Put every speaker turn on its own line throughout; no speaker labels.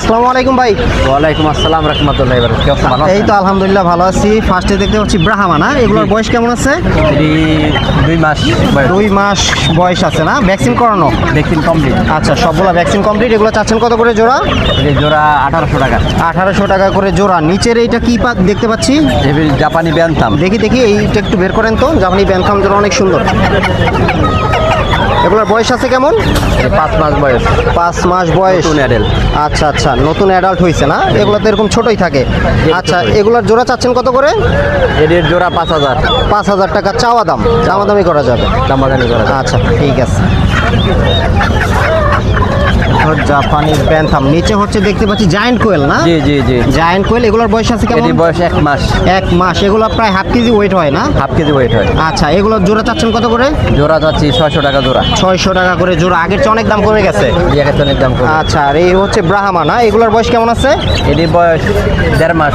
আসসালামু আলাইকুম ভাই।
ওয়ালাইকুম আসসালাম রাহমাতুল্লাহি ওয়া বারাকাতুহু।
এই তো আলহামদুলিল্লাহ ভালো আছি। ফার্স্টে দেখতে পাচ্ছি ব্রাহ্মা না, এগুলোর বয়স কেমন আছে?
এটি 2 মাস
2 মাস বয়স আছে না? ভ্যাকসিন করানো?
Vaccine complete.
আচ্ছা, সবগুলা ভ্যাকসিন কমপ্লিট। এগুলো চাচ্ছেন কত করে জোড়া?
এটি জোড়া 1800 টাকা।
1800 টাকা করে জোড়া। নিচের এইটা কি পাক দেখতে পাচ্ছি?
এটি জাপানি ব্যান্থাম।
দেখি এইটা একটু বের করেন তো। জাপানি ব্যানথাম জোড়া অনেক সুন্দর। এগুলোর বয়স আছে কেমন?
5 মাস বয়স।
5 মাস বয়স।
নতুন অ্যাডাল্ট।
আচ্ছা আচ্ছা, নতুন অ্যাডাল্ট হয়েছে না? এগুলো তো এরকম ছোটই থাকে। আচ্ছা, এগুলোর জোড়া চাচ্ছেন কত করে?
এটির জোড়া 5000।
5000 টাকা চাওয়া দাম, দামাদামি করা যাবে।
দামাদামি করা যাবে।
আচ্ছা ঠিক আছে। জাপানি ব্যানথাম। নিচে হচ্ছে দেখতে পাচ্ছি জায়ান্ট কোয়েল না?
জি জি জি।
জায়ান্ট কোয়েল। এগুলোর বয়স আছে কেমন?
এটির বয়স 1 মাস।
1 মাস। এগুলো প্রায় হাফ কেজি ওয়েট হয় না?
হাফ কেজি ওয়েট হয়।
আচ্ছা, এগুলোর জোড়া চাচ্ছেন কত করে?
জোড়া যাচ্ছে 600 টাকা জোড়া।
600 টাকা করে জোড়া। আগের চেয়ে অনেক দাম কমে গেছে।
এর অনেক দাম কম।
আচ্ছা, আর এই হচ্ছে ব্রাহ্মা না, এগুলোর বয়স কেমন আছে?
এটির বয়স 1.5 মাস।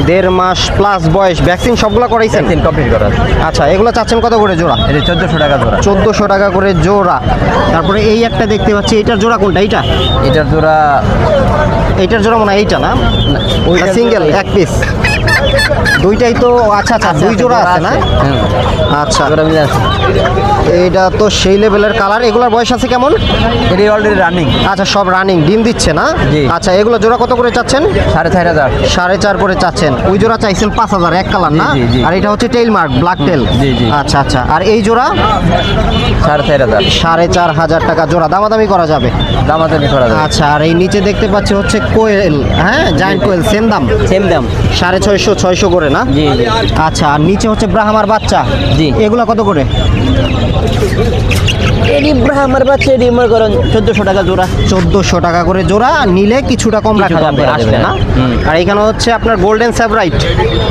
1.5 মাস প্লাস বয়স। ভ্যাকসিন সবগুলো করাইছেন?
ভ্যাকসিন কমপ্লিট করা আছে।
আচ্ছা, এগুলো চাচ্ছেন কত করে জোড়া?
এটি 1400 টাকা জোড়া।
1400 টাকা করে জোড়া। তারপরে এই একটা দেখতে পাচ্ছি, এইটার জোড়া কোনটা? এইটা?
এটার জোড়া
এইটার জোড়া মনে হয় এইটা না? ওইটা সিঙ্গেল এক পিস। দুইটাই তো। আচ্ছা আচ্ছা, দুই জোড়া আছে না? আচ্ছা,
জোড়া মিলে আছে।
এইটা তো সেই লেভেলের কালার। এগুলোর বয়স আছে কেমন?
এটি অলরেডি রানিং।
আচ্ছা, সব রানিং, ডিম দিচ্ছে না?
জি।
আচ্ছা, এগুলো জোড়া কত করে চাচ্ছেন?
4500।
4.5 করে চাচ্ছেন। ওই জোড়া চাইছেন 5000, এক কালার না?
জি, জি।
আর এটা হচ্ছে টেইল মার্ক, ব্ল্যাক টেল।
জি, জি।
আচ্ছা আচ্ছা, আর এই জোড়া
4500।
4500 টাকা জোড়া, দামাদামি করা যাবে।
দামাদামি করা যাবে।
আচ্ছা, আর এই নিচে দেখতে পাচ্ছি হচ্ছে কোয়েল, হ্যাঁ জায়ান্ট কোয়েল, সেম দাম?
সেম দাম।
650 600 করে না?
জি জি।
আচ্ছা, আর নিচে হচ্ছে ব্রাহ্মার বাচ্চা।
জি।
এগুলা কত করে?
এটি ব্রাহ্মার বাচ্চা, এটি মনে করেন 1400 টাকা জোড়া।
1400 টাকা করে জোড়া। নিলে কিছুটা কম রাখা
কম
যাবে
করা
আসলে
যাবে,
না?
হুম।
আর এখানে হচ্ছে আপনার গোল্ডেন স্যাভরাইট।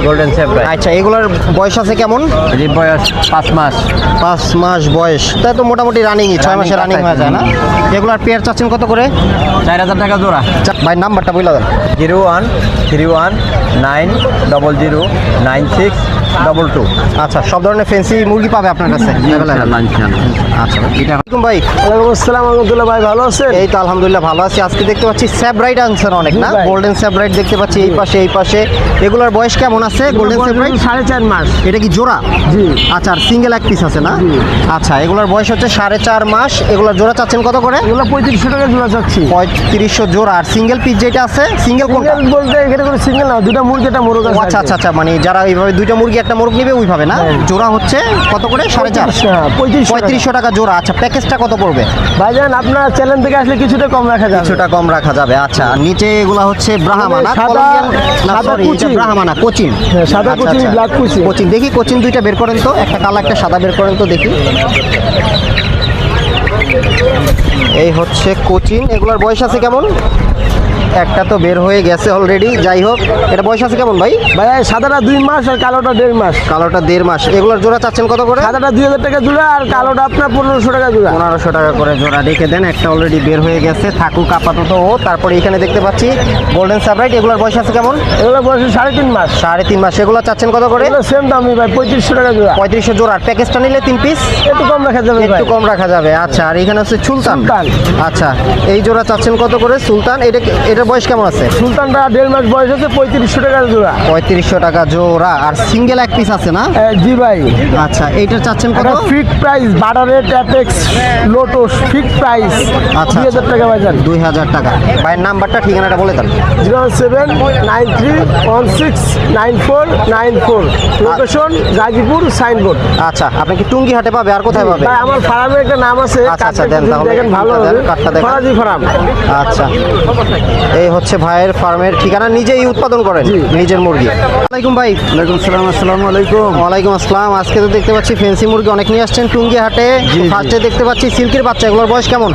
গোল্ডেন সেপ্রাই।
আচ্ছা, এগুলোর বয়স আছে কেমন?
এটি বয়স 5 মাস।
5 মাস বয়স। তাই তো মোটামুটি রানিংই, 6 মাসে রানিং হয়ে যায় না? এগুলার পেয়ার চাচ্ছেন কত করে?
4000 টাকা জোড়া।
ভাই নাম্বারটা বলে দেন।
0131909622।
আচ্ছা, সব ধরনের ফেন্সি মুরগি পাবে আপনার কাছে? আচ্ছা ভাই।
ওয়ালাইকুম আসসালাম রহমতুল্লাহ। ভাই ভালো আছেন?
এই তো আলহামদুলিল্লাহ ভালো আছি। আজকে দেখতে পাচ্ছি স্যাভরাইট আনছেন অনেক না?
ভাই।
গোল্ডেন স্যাভরাইট দেখতে পাচ্ছি এই পাশে এই পাশে। এগুলোর বয়স কেমন আছে গোল্ডেন স্যাভরাইট?
4.5 মাস।
এটা কি জোড়া?
জি।
আচ্ছা, আর সিঙ্গেল এক পিস আছে না?
জি।
আচ্ছা, এগুলোর বয়স হচ্ছে 4.5 মাস। এগুলোর জোড়া চাচ্ছেন কত করে?
এগুলো 3500 টাকা জোড়া চাচ্ছি।
3500 জোড়া। আর সিঙ্গেল পিস যেটা আছে, সিঙ্গেল কোনটা?
সিঙ্গেল বলতে এখানে কোনো সিঙ্গেল না, দুটো মুরগি একটা মোরগ
ও
আছে।
আচ্ছা আচ্ছা আচ্ছা, মানে যারা এইভাবে দুইটা মুরগি একটা মোরগ নিবে ওইভাবে না?
হ্যাঁ।
জোড়া হচ্ছে কত করে? 4.5? 3500 টাকা জোড়া। আচ্ছা, প্যাকেজটা কত পড়বে?
ভাইজান আপনার চ্যানেল থেকে আসলে কিছুটা কম রাখা যাবে।
কিছুটা কম রাখা যাবে। আচ্ছা, আর নিচে এগুলা হচ্ছে ব্রাহ্মা না?
সাদা-
কলম্বিয়ান না,
সাদা
সরি, এটা
কুচিন।
ব্রাহ্মা না, কোচিন।
হ্যাঁ, সাদা
আচ্ছা,
কুচিন,
আচ্ছা।
ব্ল্যাক কুচিন।
কোচিন। দেখি কোচিন দুইটা বের করেন তো, একটা কালো একটা সাদা বের করেন তো দেখি। এই হচ্ছে কোচিন। এগুলার বয়স আছে কেমন? একটা তো বের হয়ে গেছে অলরেডি। যাই হোক, এটা বয়স আছে কেমন ভাই?
ভাই সাদাটা 2 মাস আর কালোটা 1.5 মাস।
কালোটা 1.5 মাস। এগুলোর জোড়া চাচ্ছেন কত করে?
সাদাটা 2000 টাকা জোড়া আর কালোটা আপনার 1500 টাকা জোড়া।
1500 টাকা করে জোড়া। রেখে দেন, একটা অলরেডি বের হয়ে গেছে, থাকুক আপাতত ও। তারপরে এখানে দেখতে পাচ্ছি গোল্ডেন স্যাভরাইট। এগুলোর বয়স আছে কেমন?
এগুলো বয়স 3.5 মাস।
3.5 মাস। এগুলো চাচ্ছেন কত করে?
এগুলো সেম দামই ভাই, 3500 টাকা জোড়া।
3500 জোড়া। আর প্যাকেজটা নিলে 3 পিস
একটু কম রাখা যাবে ভাই।
একটু কম রাখা যাবে। আচ্ছা, আর এখানে হচ্ছে সুলতান।
সুলতান।
আচ্ছা, এই জোড়া চাচ্ছেন কত করে? সুলতান। এটার বয়স কেমন আছে?
সুলতানটা 1.5 মাস বয়স আছে, 3500 টাকা জোড়া।
3500 টাকা জোড়া। আর সিঙ্গেল এক পিস আছে না?
জি ভাই।
আচ্ছা, এইটা চাচ্ছেন কত?
এটা ফিক্সড প্রাইস, বাটারেট, অ্যাপেক্স, লোটস, ফিক্সড প্রাইস।
আচ্ছা,
2000 টাকা ভাইজান।
2000 টাকা। ভাইয়ের নাম্বারটা, ঠিকানাটা বলে দেন।
0793169494, লোকেশন গাজীপুর, সাইনবোর্ড।
আচ্ছা, আপনি কি টুঙ্গি হাটে পাবে? আর কোথায় পাবে?
ভাই আমার ফার্মের একটা নাম আছে,
আচ্ছা, আচ্ছা, দেন তাহলে।
দেখেন ভালো
দেন,
হবে,
কার্ডটা দেখান।
ফরাজি ফার্ম।
আচ্ছা, এই হচ্ছে ভাইয়ের ফার্মের ঠিকানা। নিজেই উৎপাদন করেন নিজের মুরগি? ওয়ালাইকুম ভাই।
ওয়ালাইকুম সালাম। আসসালামু আলাইকুম।
ওয়ালাইকুম আসসালাম। আজকে তো দেখতে পাচ্ছি ফেন্সি মুরগি অনেক নিয়ে আসছেন টুঙ্গি হাটে। ফার্স্টে দেখতে পাচ্ছি সিল্কের বাচ্চা। এগুলোর বয়স কেমন?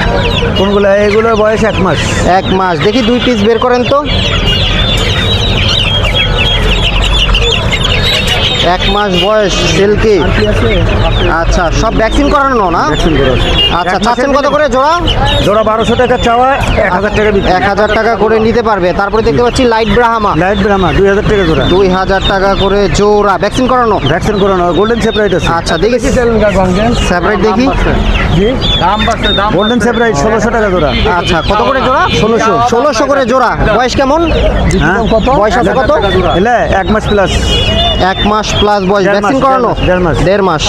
কোনগুলো? এগুলোর বয়স 1 মাস।
1 মাস। দেখি 2 পিস বের করেন তো। 1 মাস বয়স সিল্কি। আচ্ছা, সব ভ্যাকসিন করানো না? আচ্ছা, চাচ্ছেন কত করে জোড়া?
জোড়া 1200 টাকা চাওয়া, 1000 টাকা বিক্রি।
1000 টাকা করে নিতে পারবে। তারপরে দেখতে পাচ্ছি লাইট ব্রাহ্মা,
লাইট ব্রাহ্মা 2000 টাকা জোড়া।
2000 টাকা করে জোড়া, ভ্যাকসিন করানো।
ভ্যাকসিন করানো, গোল্ডেন সেপারেট আছে।
আচ্ছা, দেখি সেপারেট দেখি।
গোল্ডেন সেপারেট 1600 টাকা জোড়া।
আচ্ছা, কত করে জোড়া? 1600 করে জোড়া। বয়স কেমন?
হ্যাঁ,
বয়স আছে কত?
এলে 1 মাস প্লাস।
1 মাস প্লাস বয়স।
1.5
ভ্যাকসিন
মাস,
করানো?
1.5 মাস।
1.5 মাস।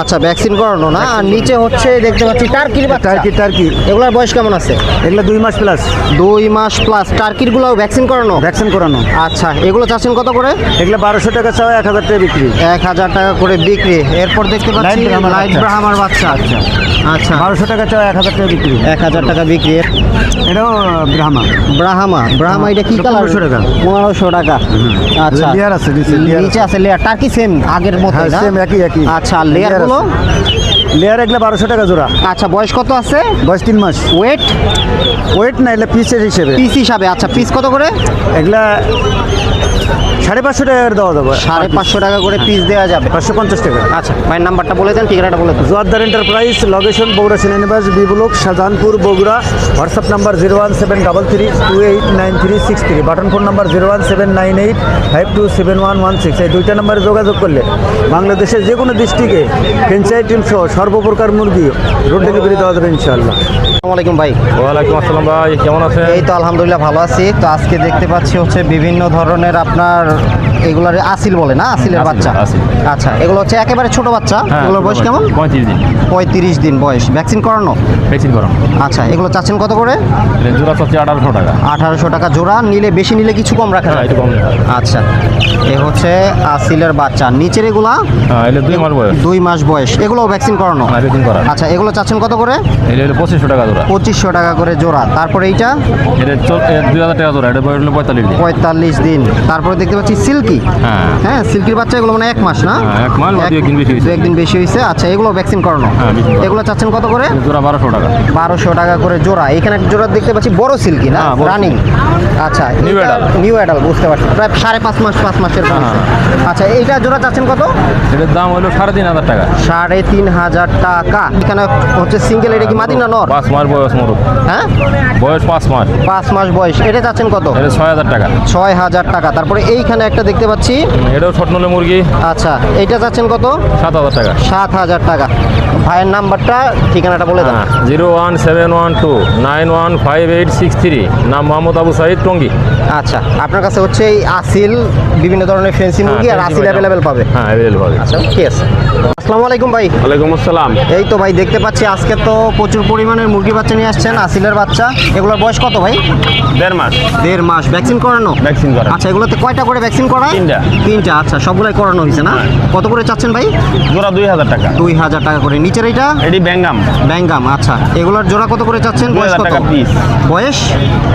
আচ্ছা, ভ্যাকসিন করানো না। আর নিচে হচ্ছে দেখতে পাচ্ছি টার্কির বাচ্চা।
টার্কি
এগুলোর বয়স কেমন আছে?
এগুলো 2 মাস প্লাস।
2 মাস প্লাস। টার্কির গুলো ভ্যাকসিন করানো?
ভ্যাকসিন করানো।
আচ্ছা, এগুলো চাচ্ছেন কত করে?
এগুলো 1200 টাকা চাওয়া, 1000 টাকা বিক্রি।
1000 টাকা করে বিক্রি। এরপর দেখতে পাচ্ছি
লাইট ব্রাহ্মার
লাইট
বাচ্চা।
ব্রাহ্মার বাচ্চা। আচ্ছা,
1200 টাকা চাওয়া, 1000 টাকা বিক্রি।
1000 টাকা বিক্রি।
এটাও ব্রাহ্মা।
ব্রাহ্মা এটা কি কালার?
1500 টাকা।
1500 টাকা। আচ্ছা,
লেয়ার আছে নিচে,
নিচে আছে লেয়ার। টার্কি সেম আগের মতো
হ্যাঁ,
না?
same, একই।
আচ্ছা, লেয়ার গুলো?
লেয়ার এগুলো 1200 টাকা জোড়া।
আচ্ছা, বয়স কত আছে?
বয়স 3 মাস।
ওয়েট?
ওয়েট না, এগুলো পিসের হিসেবে।
পিস হিসাবে। আচ্ছা, পিস কত করে?
এগুলা 550 টাকা করে দেওয়া যাবে।
550 টাকা করে পিস দেওয়া যাবে।
550 টাকা।
আচ্ছা, ভাইয়ের নাম্বারটা বলে দেন, ঠিকানাটা বলে দেন।
জোয়ারদার এন্টারপ্রাইজ, লোকেশন বগুড়া সিনেমাবাজ, B block, Shahjahanpur, Bogura. WhatsApp number 01733289363। Button phone number 01798527116। এই দুইটা নাম্বারে যোগাযোগ করলে বাংলাদেশের যে কোনো ডিস্ট্রিক্টে ফ্র্যাঞ্চাইজি টিম সহ সর্বপ্রকার মুরগি রোড ডেলিভারি দেওয়া যাবে ইনশাআল্লাহ।
আসসালামু আলাইকুম ভাই।
ওয়ালাইকুম আসসালাম ভাই, কেমন আছেন?
এই তো আলহামদুলিল্লাহ ভালো আছি। তো আজকে দেখতে পাচ্ছি হচ্ছে বিভিন্ন ধরনের আপনার এগুলার আসিল বলে না? আসিলের
আসিল,
বাচ্চা।
আসিল।
আচ্ছা, এগুলো হচ্ছে একেবারে ছোট বাচ্চা। এগুলোর বয়স কেমন?
35 দিন
35 দিন বয়স। ভ্যাকসিন করানো?
ভ্যাকসিন করানো।
আচ্ছা, এগুলো চাচ্ছেন কত করে?
এটা জোড়া চাচ্ছে 1800 টাকা।
1800 টাকা জোড়া। নিলে বেশি নিলে কিছু কম রাখা
হ্যাঁ,
যাবে?
একটু কম।
আচ্ছা, এ হচ্ছে আসিলের বাচ্চা। নিচের এগুলা?
হ্যাঁ, এটা 2 মাস বয়স।
2 মাস বয়স। এগুলোও ভ্যাকসিন করানো?
হ্যাঁ, ভ্যাকসিন করা।
আচ্ছা, এগুলো চাচ্ছেন কত করে?
এটা হলো 2500 টাকা জোড়া।
2500 টাকা করে জোড়া। তারপরে এইটা?
এটা 2000 টাকা জোড়া। এটা বয়স হলো 45 দিন।
45 দিন। তারপরে দেখতে পাচ্ছি সিল্কি।
হ্যাঁ।
হ্যাঁ, সিল্কির বাচ্চা। এগুলো মানে 1 মাস না?
হ্যাঁ, 1 মাস বা 2 একদিন বেশি হয়েছে।
2 একদিন বেশি হয়েছে। আচ্ছা, এগুলো ভ্যাকসিন করানো?
হ্যাঁ, ভ্যাকসিন করানো।
এগুলো চাচ্ছেন কত করে?
জোড়া 1200 টাকা।
1200 টাকা করে জোড়া। এখানে একটা জোড়া দেখতে পাচ্ছি বড় সিল্কি না?
হ্যাঁ, বড়
রানিং। আচ্ছা,
New adult।
নিউ অ্যাডাল্ট, বুঝতে পারছি। প্রায় 5.5 মাস, 5 মাসের কম।
হ্যাঁ।
আচ্ছা, এইটা জোড়া চাচ্ছেন কত?
এটার দাম হলো 3500 টাকা।
3500 টাকা। এখানে হচ্ছে সিঙ্গেল। এটা কি মাদি না নর?
5 মাস বয়স মোরগ।
হ্যাঁ,
বয়স 5 মাস।
5 মাস বয়স। এটা চাচ্ছেন কত?
এটা 6000 টাকা।
6000 টাকা। তারপরে এইখানে একটা দেখতে পাচ্ছি।
এটাও ছোটনলে মুরগি।
আচ্ছা, এইটা চাচ্ছেন কত?
7000 টাকা।
7000 টাকা। ভাইয়ের নাম্বারটা, ঠিকানাটা বলে দেন।
01712915863। নাম মোহাম্মদ আবু সাইদ, টঙ্গী।
আচ্ছা, আপনার কাছে হচ্ছে এই আসিল, বিভিন্ন ধরনের ফেন্সি মুরগি আর আসিল অ্যাভেলেবেল পাবে?
হ্যাঁ, অ্যাভেলেবল পাবে।
আচ্ছা, ঠিক আছে। আসসালামু আলাইকুম ভাই।
ওয়ালাইকুম আসসালাম।
এই তো ভাই দেখতে পাচ্ছি আজকে তো প্রচুর পরিমাণের মুরগি বাচ্চা নিয়ে আসছেন, আসিলের বাচ্চা। এগুলোর বয়স কত ভাই?
1.5 মাস।
1.5 মাস। ভ্যাকসিন করানো?
ভ্যাকসিন করা।
আচ্ছা, এগুলোতে কয়টা করে ভ্যাকসিন করায়?
3টা।
3টা। আচ্ছা, সবগুলাই করানো হয়েছে না? কত করে চাচ্ছেন ভাই?
জোড়া 2000 টাকা।
2000 টাকা করে। নিচের এটা?
এটি ব্যাঙ্গাম।
ব্যাঙ্গাম। আচ্ছা, এগুলোর জোড়া কত করে চাচ্ছেন? বয়স
2000
কত?
টাকা পিস।
বয়স?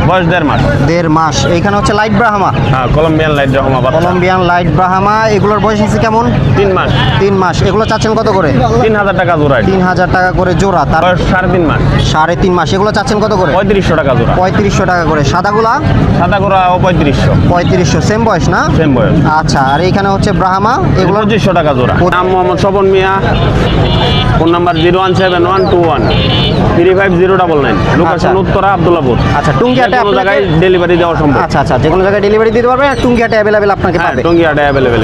বয়স 1.5 মাস।
1.5 মাস। এইখানে হচ্ছে লাইট ব্রাহ্মা,
হ্যাঁ, কলম্বিয়ান লাইট রহমা বাচ্চা।
Colombian light Brahma. এগুলোর বয়স আছে কেমন?
3 মাস।
3 মাস। এগুলো চাচ্ছেন কত করে?
3000 টাকা জোড়া।
3000 টাকা করে জোড়া। তার
বয়স 3.5 মাস।
3.5 মাস। এগুলো চাচ্ছেন কত করে?
3500 টাকা জোড়া।
3500 টাকা করে। সাদাগুলা?
সাদা গোড়া 3500।
3500। সেম বয়স না?
সেম বয়স।
আচ্ছা, আর এইখানে হচ্ছে ব্রাহ্মা। এগুলো
2500 টাকা জোড়া। নাম Mohammad Swapan Mia. Phone number 01712135099। Location Uttara, Abdullahpur.
আচ্ছা, টুঙ্গিয়াটে
কোনো জায়গায়
আপনাকে?
ডেলিভারি দেওয়া সম্ভব।
আচ্ছা, যে কোনো জায়গায় ডেলিভারি দিতে পারবে। আর টুঙ্গিয়াটে অ্যাভেলেবেল আপনাকে
হ্যাঁ,
পাবে।
টঙ্গিয়াটা অ্যাভেলেবেল।